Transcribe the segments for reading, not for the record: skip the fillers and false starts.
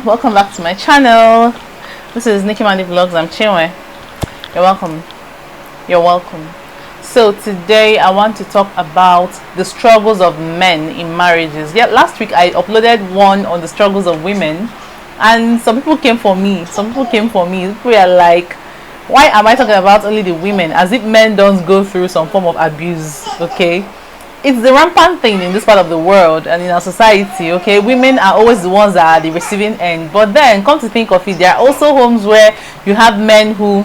Welcome back to my channel. This is Nikki Mandi Vlogs. I'm Chinwe. You're welcome. You're welcome. So today I want to talk about the struggles of men in marriages. Yeah, last week I uploaded one on the struggles of women, and some people came for me. People are like, why am I talking about only the women, as if men don't go through some form of abuse? Okay, it's the rampant thing in this part of the world and in our society. Okay, women are always the ones that are the receiving end, but then come to think of it, there are also homes where you have men who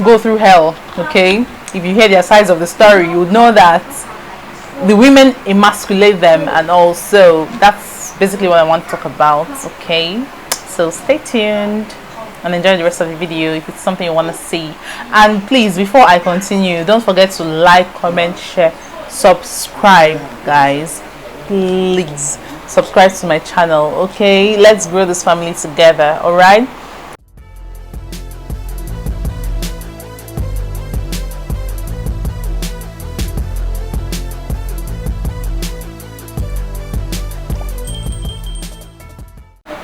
go through hell. Okay, if you hear their sides of the story, you would know that the women emasculate them, and also that's basically what I want to talk about. Okay, so stay tuned and enjoy the rest of the video if it's something you want to see. And please, before I continue, don't forget to like, comment, share, subscribe, guys. Please subscribe to my channel. Okay, let's grow this family together. All right.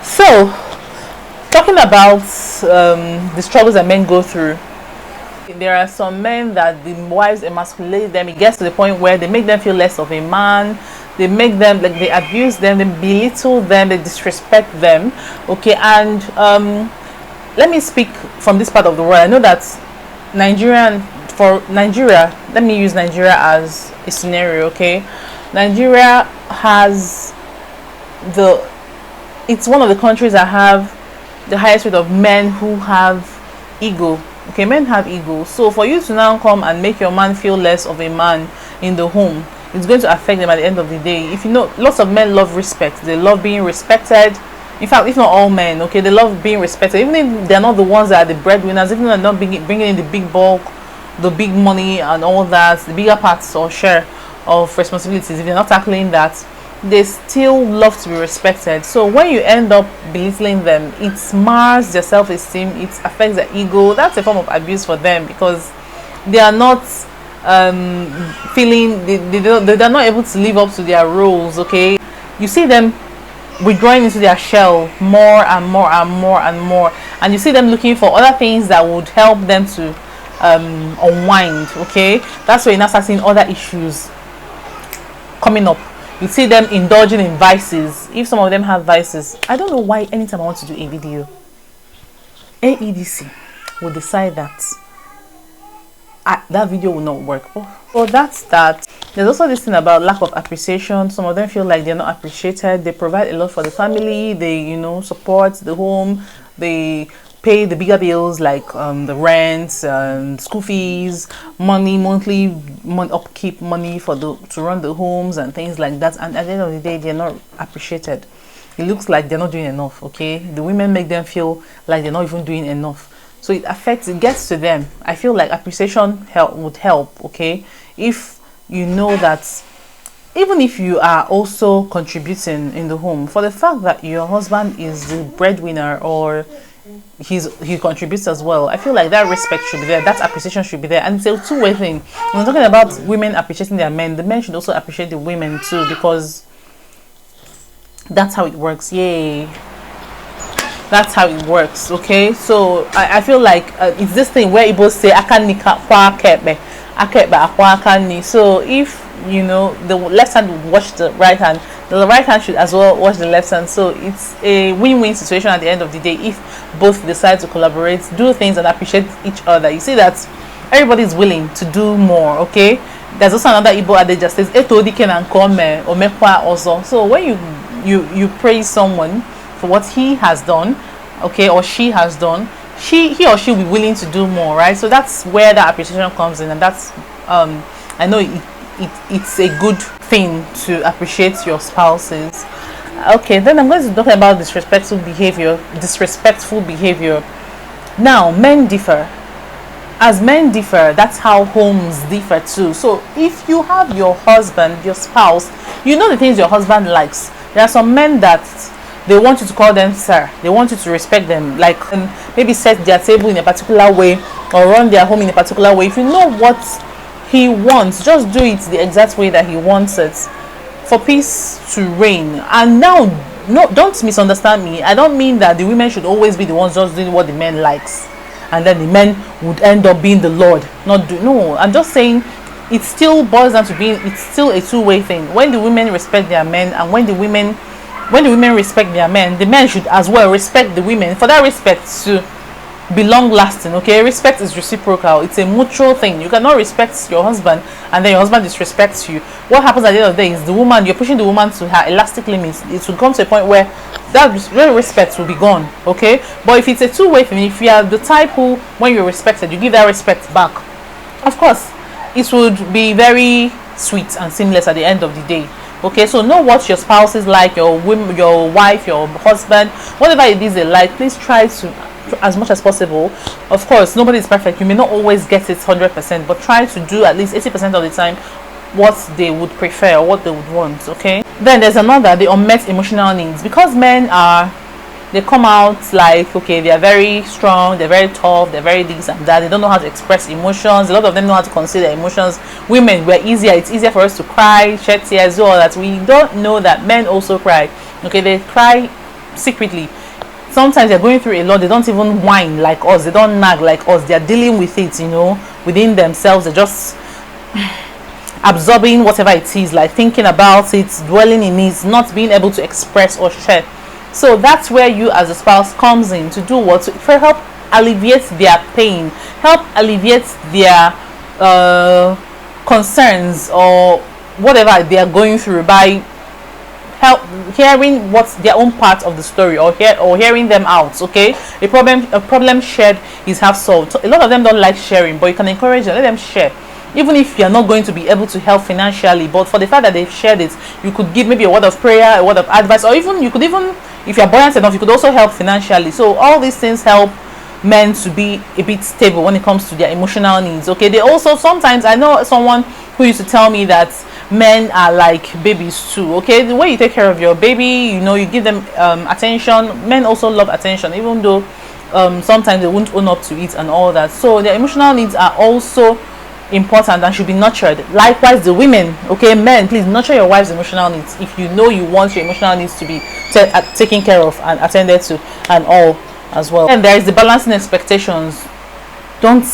So, talking about the struggles that men go through, there are some men that the wives emasculate them. It gets to the point where they make them feel less of a man. They make them, like, they abuse them, they belittle them, they disrespect them. Okay, and let me speak from this part of the world. I know that for Nigeria, let me use Nigeria as a scenario. Okay, Nigeria has it's one of the countries that have the highest rate of men who have ego. Okay, men have ego. So for you to now come and make your man feel less of a man in the home, it's going to affect them at the end of the day. If you know, lots of men love respect. They love being respected. In fact, if not all men, okay, they love being respected. Even if they're not the ones that are the breadwinners, even if they're not bringing in the big bulk, the big money and all that, the bigger parts or share of responsibilities, if they're not tackling that, they still love to be respected. So when you end up belittling them, it mars their self-esteem, it affects their ego. That's a form of abuse for them, because they are not feeling they're not able to live up to their roles. Okay, you see them withdrawing into their shell more and more and more and more, and you see them looking for other things that would help them to unwind. Okay, that's where you now start seeing other issues coming up. You see them indulging in vices. If some of them have vices, I don't know why anytime I want to do a video, AEDC will decide that that video will not work. Oh, that's that. There's also this thing about lack of appreciation. Some of them feel like they're not appreciated. They provide a lot for the family. They, support the home. They pay the bigger bills, like the rent, school fees, monthly upkeep money to run the homes and things like that. And at the end of the day, they're not appreciated. It looks like they're not doing enough. Okay, the women make them feel like they're not even doing enough. So it gets to them. I feel like appreciation would help. Okay, if you know that, even if you are also contributing in the home, for the fact that your husband is the breadwinner or he contributes as well, I feel like that respect should be there, that appreciation should be there. And it's a two-way thing. When we're talking about women appreciating their men, the men should also appreciate the women too, because that's how it works. Yay, that's how it works. Okay, so I feel like it's this thing where Igbo say akanika kwa akebe akwa akani. So if the left hand would watch the right hand, the right hand should as well watch the left hand. So it's a win-win situation at the end of the day if both decide to collaborate, do things, and appreciate each other. You see that everybody is willing to do more. Okay, there's also another Igbo adage that says etodi can come omekwa also. So when you praise someone for what he has done, okay, or she has done, he or she will be willing to do more, right? So that's where that appreciation comes in, and that's I know it's a good thing to appreciate your spouses. Okay, then I'm going to talk about disrespectful behavior. Now, men differ. As men differ, that's how homes differ too. So if you have your husband, your spouse, you know the things your husband likes. There are some men that they want you to call them sir. They want you to respect them, like maybe set their table in a particular way or run their home in a particular way. If you know what he wants, just do it the exact way that he wants it for peace to reign. And now no, don't misunderstand me. I don't mean that the women should always be the ones just doing what the men likes, and then the men would end up being the lord. No, I'm just saying it still boils down to being, it's still a two-way thing. When the women respect their men, and when the women respect their men, the men should as well respect the women, for that respect to be long lasting. Okay, respect is reciprocal, it's a mutual thing. You cannot respect your husband and then your husband disrespects you. What happens at the end of the day is the woman, you're pushing the woman to her elastic limits. It will come to a point where that respect will be gone. Okay, but if it's a two-way thing, if you are the type who, when you're respected, you give that respect back, of course it would be very sweet and seamless at the end of the day. Okay, so know what your spouse is like, your wife, your husband, whatever it is they like. Please try to, as much as possible. Of course, nobody is perfect. You may not always get it 100%, but try to do at least 80% of the time what they would prefer or what they would want. Okay, then there's another, the unmet emotional needs. Because men are, they come out like, okay, they are very strong, they're very tough, they're very this and that, they don't know how to express emotions. A lot of them know how to conceal their emotions. Women, we're easier, it's easier for us to cry, shed tears, all that. We don't know that men also cry. Okay, they cry secretly. Sometimes they're going through a lot, they don't even whine like us, they don't nag like us, they're dealing with it, you know, within themselves. They're just absorbing whatever it is, like thinking about it, dwelling in it, not being able to express or share. So that's where you as a spouse comes in to do what? To help alleviate their pain, help alleviate their concerns or whatever they are going through, by help hearing what's their own part of the story, or hearing them out. Okay, a problem shared is half solved. So a lot of them don't like sharing, but you can encourage them, let them share. Even if you're not going to be able to help financially, but for the fact that they've shared it, you could give maybe a word of prayer, a word of advice, or even you could, even if you're buoyant enough, you could also help financially. So all these things help men to be a bit stable when it comes to their emotional needs. Okay, they also, sometimes I know someone who used to tell me that men are like babies too. Okay, the way you take care of your baby, you know, you give them attention. Men also love attention, even though sometimes they won't own up to it and all that. So their emotional needs are also important and should be nurtured. Likewise the women. Okay, men, please nurture your wife's emotional needs if you know you want your emotional needs to be taken care of and attended to and all as well. And there is the balancing expectations. Don't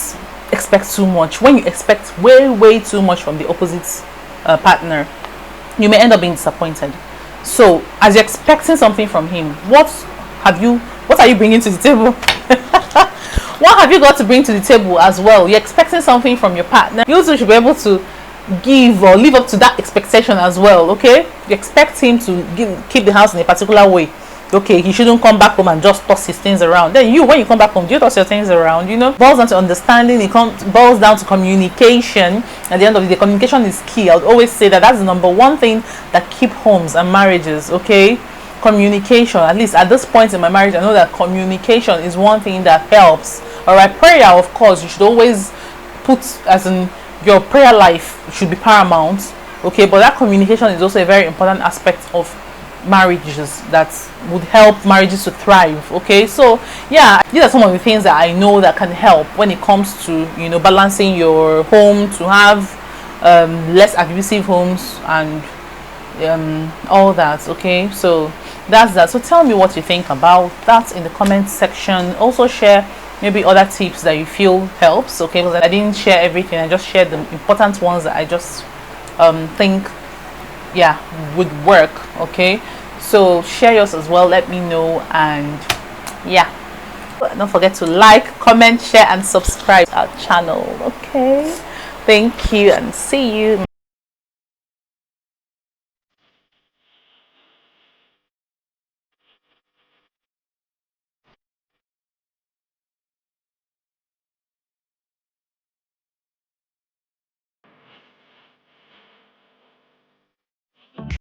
expect too much. When you expect way too much from the opposite partner, you may end up being disappointed. So as you're expecting something from him, what are you bringing to the table? What have you got to bring to the table as well? You're expecting something from your partner, you also should be able to give or live up to that expectation as well. Okay, you expect him to keep the house in a particular way. Okay, he shouldn't come back home and just toss his things around. Then you, when you come back home, do you toss your things around? You know, boils down to understanding. It boils down to communication. At the end of the day, communication is key. I would always say that that's the number one thing that keep homes and marriages. Okay, communication. At least at this point in my marriage, I know that communication is one thing that helps. All right, prayer, of course, you should always put, as in your prayer life should be paramount. Okay, but that communication is also a very important aspect of marriages that would help marriages to thrive. Okay, so yeah, these are some of the things that I know that can help when it comes to, you know, balancing your home, to have less abusive homes and all that. Okay, so that's that. So tell me what you think about that in the comment section. Also share maybe other tips that you feel helps. Okay, because I didn't share everything, I just shared the important ones that I just think, yeah, would work. Okay, so share yours as well, let me know. And yeah, don't forget to like, comment, share and subscribe to our channel. Okay, thank you and see you.